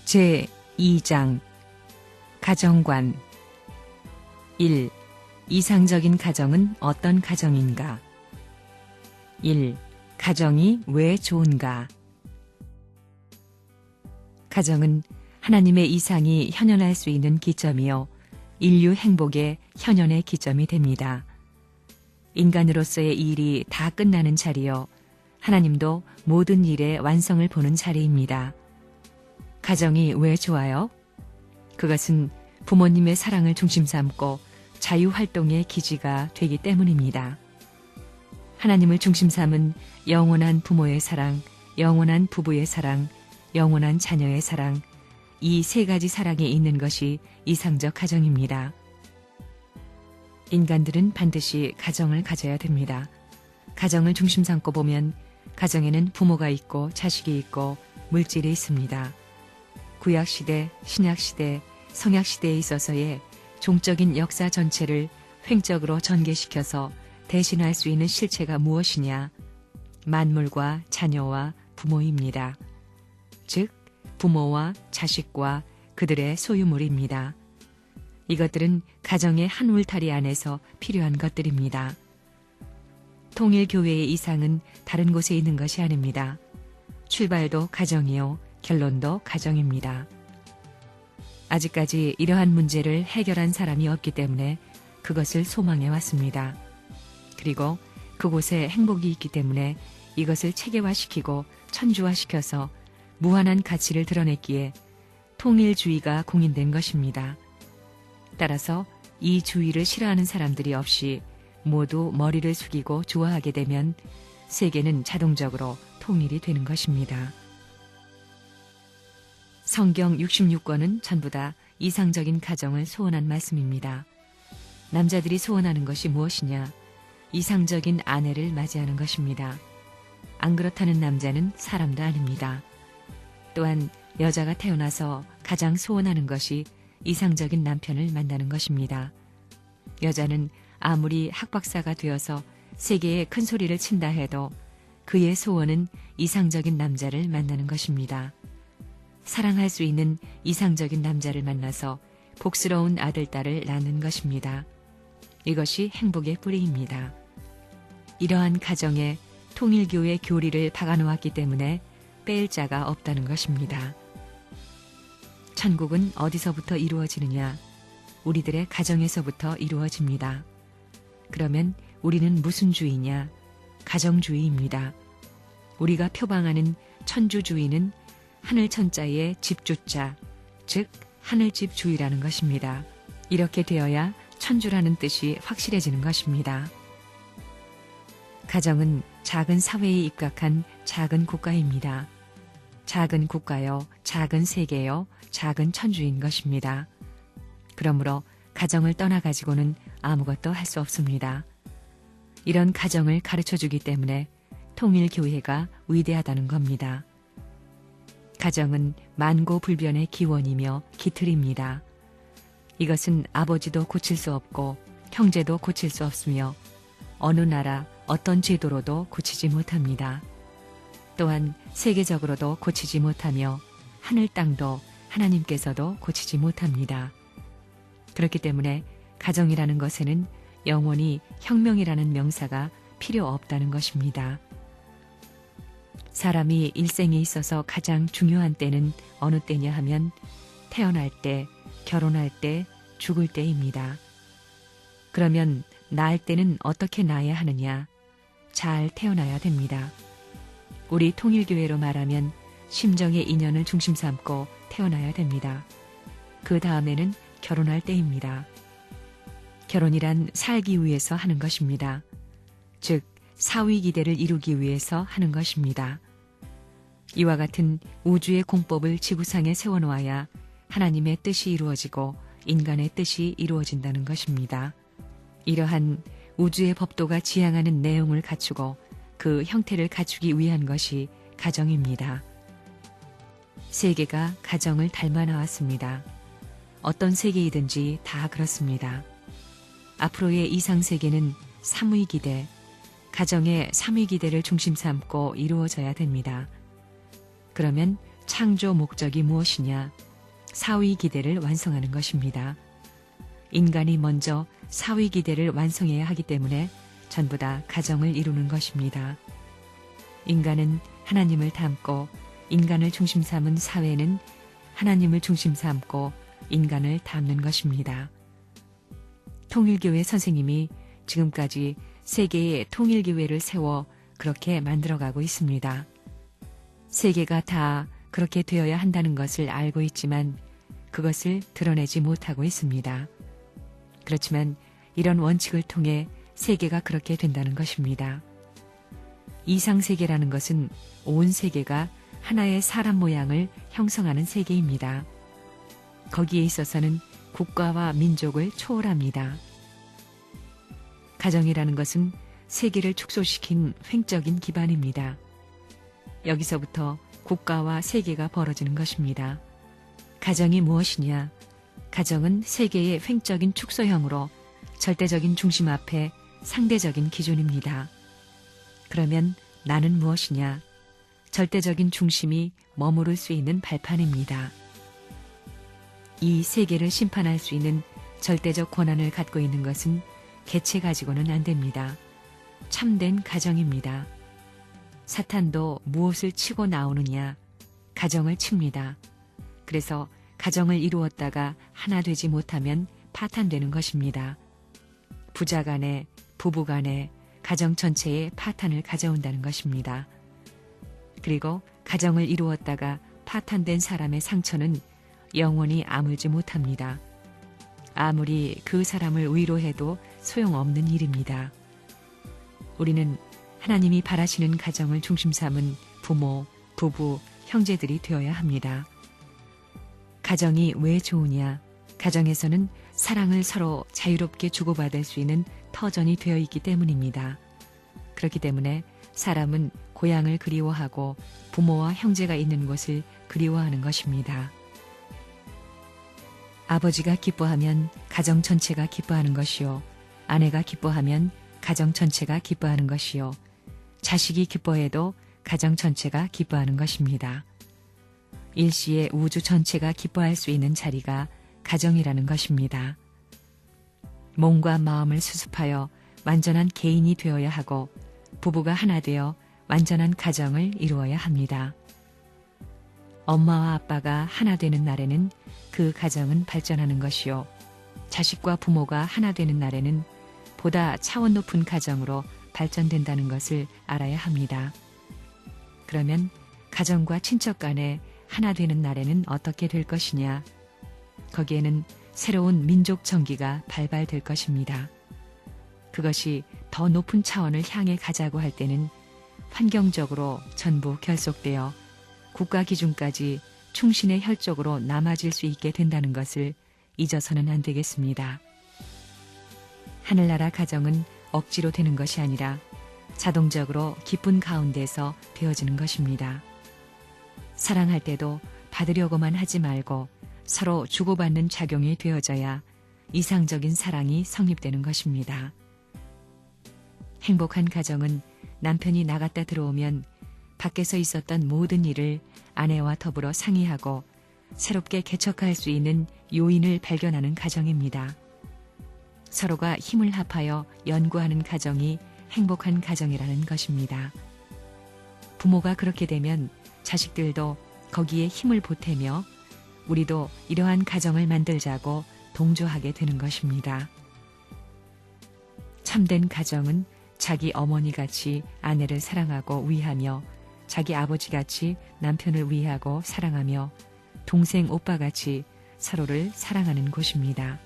제2장 가정관 1. 이상적인 가정은 어떤 가정인가? 1. 가정이 왜 좋은가? 가정은 하나님의 이상이 현현할 수 있는 기점이요 인류 행복의 현현의 기점이 됩니다. 인간으로서의 일이 다 끝나는 자리요 하나님도 모든 일의 완성을 보는 자리입니다. 가정이 왜 좋아요? 그것은 부모님의 사랑을 중심 삼고 자유활동의 기지가 되기 때문입니다. 하나님을 중심 삼은 영원한 부모의 사랑, 영원한 부부의 사랑, 영원한 자녀의 사랑, 이 세 가지 사랑이 있는 것이 이상적 가정입니다. 인간들은 반드시 가정을 가져야 됩니다. 가정을 중심 삼고 보면 가정에는 부모가 있고 자식이 있고 물질이 있습니다. 구약시대, 신약시대, 성약시대에 있어서의 종적인 역사 전체를 횡적으로 전개시켜서 대신할 수 있는 실체가 무엇이냐? 만물과 자녀와 부모입니다. 즉, 부모와 자식과 그들의 소유물입니다. 이것들은 가정의 한 울타리 안에서 필요한 것들입니다. 통일교회의 이상은 다른 곳에 있는 것이 아닙니다. 출발도 가정이요, 결론도 가정입니다. 아직까지 이러한 문제를 해결한 사람이 없기 때문에 그것을 소망해 왔습니다. 그리고 그곳에 행복이 있기 때문에 이것을 체계화시키고 천주화시켜서 무한한 가치를 드러냈기에 통일주의가 공인된 것입니다. 따라서 이 주의를 싫어하는 사람들이 없이 모두 머리를 숙이고 좋아하게 되면 세계는 자동적으로 통일이 되는 것입니다. 성경 66권은 전부 다 이상적인 가정을 소원한 말씀입니다. 남자들이 소원하는 것이 무엇이냐? 이상적인 아내를 맞이하는 것입니다. 안 그렇다는 남자는 사람도 아닙니다. 또한 여자가 태어나서 가장 소원하는 것이 이상적인 남편을 만나는 것입니다. 여자는 아무리 학박사가 되어서 세계에 큰 소리를 친다 해도 그의 소원은 이상적인 남자를 만나는 것입니다. 사랑할 수 있는 이상적인 남자를 만나서 복스러운 아들, 딸을 낳는 것입니다. 이것이 행복의 뿌리입니다. 이러한 가정에 통일교의 교리를 박아놓았기 때문에 뺄 자가 없다는 것입니다. 천국은 어디서부터 이루어지느냐? 우리들의 가정에서부터 이루어집니다. 그러면 우리는 무슨 주의냐? 가정주의입니다. 우리가 표방하는 천주주의는 하늘천자의 집주자, 즉 하늘집주의라는 것입니다. 이렇게 되어야 천주라는 뜻이 확실해지는 것입니다. 가정은 작은 사회에 입각한 작은 국가입니다. 작은 국가요, 작은 세계요, 작은 천주인 것입니다. 그러므로 가정을 떠나가지고는 아무것도 할 수 없습니다. 이런 가정을 가르쳐주기 때문에 통일교회가 위대하다는 겁니다. 가정은 만고불변의 기원이며 기틀입니다. 이것은 아버지도 고칠 수 없고 형제도 고칠 수 없으며 어느 나라 어떤 제도로도 고치지 못합니다. 또한 세계적으로도 고치지 못하며 하늘 땅도 하나님께서도 고치지 못합니다. 그렇기 때문에 가정이라는 것에는 영원히 혁명이라는 명사가 필요 없다는 것입니다. 사람이 일생에 있어서 가장 중요한 때는 어느 때냐 하면 태어날 때, 결혼할 때, 죽을 때입니다. 그러면 낳을 때는 어떻게 낳아야 하느냐? 잘 태어나야 됩니다. 우리 통일교회로 말하면 심정의 인연을 중심 삼고 태어나야 됩니다. 그 다음에는 결혼할 때입니다. 결혼이란 살기 위해서 하는 것입니다. 즉, 사위기대를 이루기 위해서 하는 것입니다. 이와 같은 우주의 공법을 지구상에 세워놓아야 하나님의 뜻이 이루어지고 인간의 뜻이 이루어진다는 것입니다. 이러한 우주의 법도가 지향하는 내용을 갖추고 그 형태를 갖추기 위한 것이 가정입니다. 세계가 가정을 닮아 나왔습니다. 어떤 세계이든지 다 그렇습니다. 앞으로의 이상세계는 삼위기대, 가정의 삼위기대를 중심 삼고 이루어져야 됩니다. 그러면 창조 목적이 무엇이냐? 사위 기대를 완성하는 것입니다. 인간이 먼저 사위 기대를 완성해야 하기 때문에 전부 다 가정을 이루는 것입니다. 인간은 하나님을 닮고 인간을 중심 삼은 사회는 하나님을 중심 삼고 인간을 닮는 것입니다. 통일교회 선생님이 지금까지 세계의 통일교회를 세워 그렇게 만들어가고 있습니다. 세계가 다 그렇게 되어야 한다는 것을 알고 있지만 그것을 드러내지 못하고 있습니다. 그렇지만 이런 원칙을 통해 세계가 그렇게 된다는 것입니다. 이상세계라는 것은 온 세계가 하나의 사람 모양을 형성하는 세계입니다. 거기에 있어서는 국가와 민족을 초월합니다. 가정이라는 것은 세계를 축소시킨 횡적인 기반입니다. 여기서부터 국가와 세계가 벌어지는 것입니다. 가정이 무엇이냐? 가정은 세계의 횡적인 축소형으로 절대적인 중심 앞에 상대적인 기준입니다. 그러면 나는 무엇이냐? 절대적인 중심이 머무를 수 있는 발판입니다. 이 세계를 심판할 수 있는 절대적 권한을 갖고 있는 것은 개체 가지고는 안 됩니다. 참된 가정입니다. 사탄도 무엇을 치고 나오느냐? 가정을 칩니다. 그래서 가정을 이루었다가 하나 되지 못하면 파탄되는 것입니다. 부자 간에, 부부 간에, 가정 전체에 파탄을 가져온다는 것입니다. 그리고 가정을 이루었다가 파탄된 사람의 상처는 영원히 아물지 못합니다. 아무리 그 사람을 위로해도 소용없는 일입니다. 우리는 하나님이 바라시는 가정을 중심 삼은 부모, 부부, 형제들이 되어야 합니다. 가정이 왜 좋으냐? 가정에서는 사랑을 서로 자유롭게 주고받을 수 있는 터전이 되어 있기 때문입니다. 그렇기 때문에 사람은 고향을 그리워하고 부모와 형제가 있는 곳을 그리워하는 것입니다. 아버지가 기뻐하면 가정 전체가 기뻐하는 것이요. 아내가 기뻐하면 가정 전체가 기뻐하는 것이요. 자식이 기뻐해도 가정 전체가 기뻐하는 것입니다. 일시에 우주 전체가 기뻐할 수 있는 자리가 가정이라는 것입니다. 몸과 마음을 수습하여 완전한 개인이 되어야 하고 부부가 하나 되어 완전한 가정을 이루어야 합니다. 엄마와 아빠가 하나 되는 날에는 그 가정은 발전하는 것이요. 자식과 부모가 하나 되는 날에는 보다 차원 높은 가정으로 발전된다는 것을 알아야 합니다. 그러면 가정과 친척 간에 하나 되는 날에는 어떻게 될 것이냐? 거기에는 새로운 민족 정기가 발발될 것입니다. 그것이 더 높은 차원을 향해 가자고 할 때는 환경적으로 전부 결속되어 국가 기준까지 충신의 혈족으로 남아질 수 있게 된다는 것을 잊어서는 안 되겠습니다. 하늘나라 가정은 억지로 되는 것이 아니라 자동적으로 기쁜 가운데서 되어지는 것입니다. 사랑할 때도 받으려고만 하지 말고 서로 주고받는 작용이 되어져야 이상적인 사랑이 성립되는 것입니다. 행복한 가정은 남편이 나갔다 들어오면 밖에서 있었던 모든 일을 아내와 더불어 상의하고 새롭게 개척할 수 있는 요인을 발견하는 가정입니다. 서로가 힘을 합하여 연구하는 가정이 행복한 가정이라는 것입니다. 부모가 그렇게 되면 자식들도 거기에 힘을 보태며 우리도 이러한 가정을 만들자고 동조하게 되는 것입니다. 참된 가정은 자기 어머니같이 아내를 사랑하고 위하며 자기 아버지같이 남편을 위하고 사랑하며 동생 오빠같이 서로를 사랑하는 곳입니다.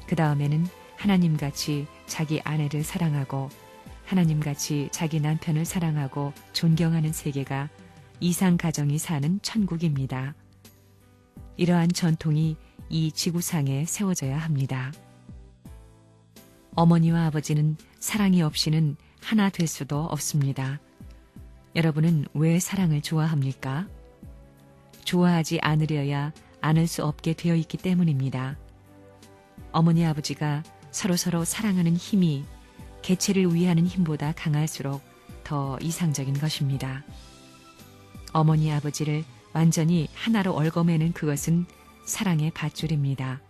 그 다음에는 하나님같이 자기 아내를 사랑하고 하나님같이 자기 남편을 사랑하고 존경하는 세계가 이상 가정이 사는 천국입니다. 이러한 전통이 이 지구상에 세워져야 합니다. 어머니와 아버지는 사랑이 없이는 하나 될 수도 없습니다. 여러분은 왜 사랑을 좋아합니까? 좋아하지 않으려야 않을 수 없게 되어 있기 때문입니다. 어머니 아버지가 서로서로 사랑하는 힘이 개체를 위하는 힘보다 강할수록 더 이상적인 것입니다. 어머니 아버지를 완전히 하나로 얽어매는 그것은 사랑의 밧줄입니다.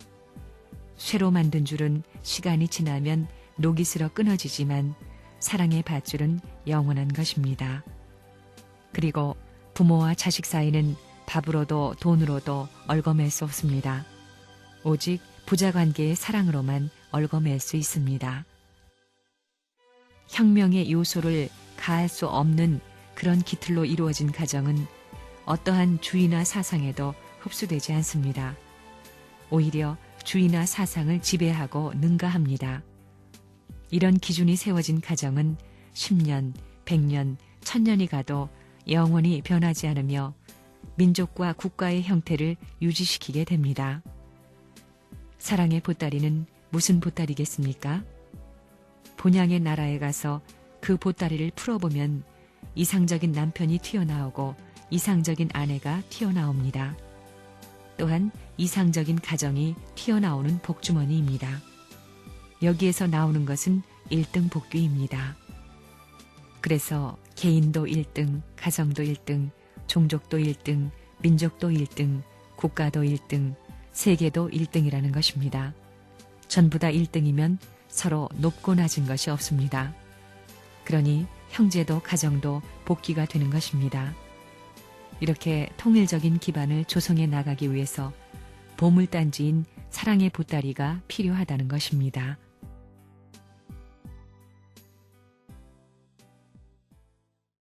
쇠로 만든 줄은 시간이 지나면 녹이 슬어 끊어지지만 사랑의 밧줄은 영원한 것입니다. 그리고 부모와 자식 사이는 밥으로도 돈으로도 얽어맬 수 없습니다. 오직 부자관계의 사랑으로만 얽어맬 수 있습니다. 혁명의 요소를 가할 수 없는 그런 기틀로 이루어진 가정은 어떠한 주의나 사상에도 흡수되지 않습니다. 오히려 주의나 사상을 지배하고 능가합니다. 이런 기준이 세워진 가정은 10년, 100년, 1000년이 가도 영원히 변하지 않으며 민족과 국가의 형태를 유지시키게 됩니다. 사랑의 보따리는 무슨 보따리겠습니까? 본향의 나라에 가서 그 보따리를 풀어보면 이상적인 남편이 튀어나오고 이상적인 아내가 튀어나옵니다. 또한 이상적인 가정이 튀어나오는 복주머니입니다. 여기에서 나오는 것은 1등 복귀입니다. 그래서 개인도 1등, 가정도 1등, 종족도 1등, 민족도 1등, 국가도 1등, 세계도 1등이라는 것입니다. 전부 다 1등이면 서로 높고 낮은 것이 없습니다. 그러니 형제도 가정도 복귀가 되는 것입니다. 이렇게 통일적인 기반을 조성해 나가기 위해서 보물단지인 사랑의 보따리가 필요하다는 것입니다.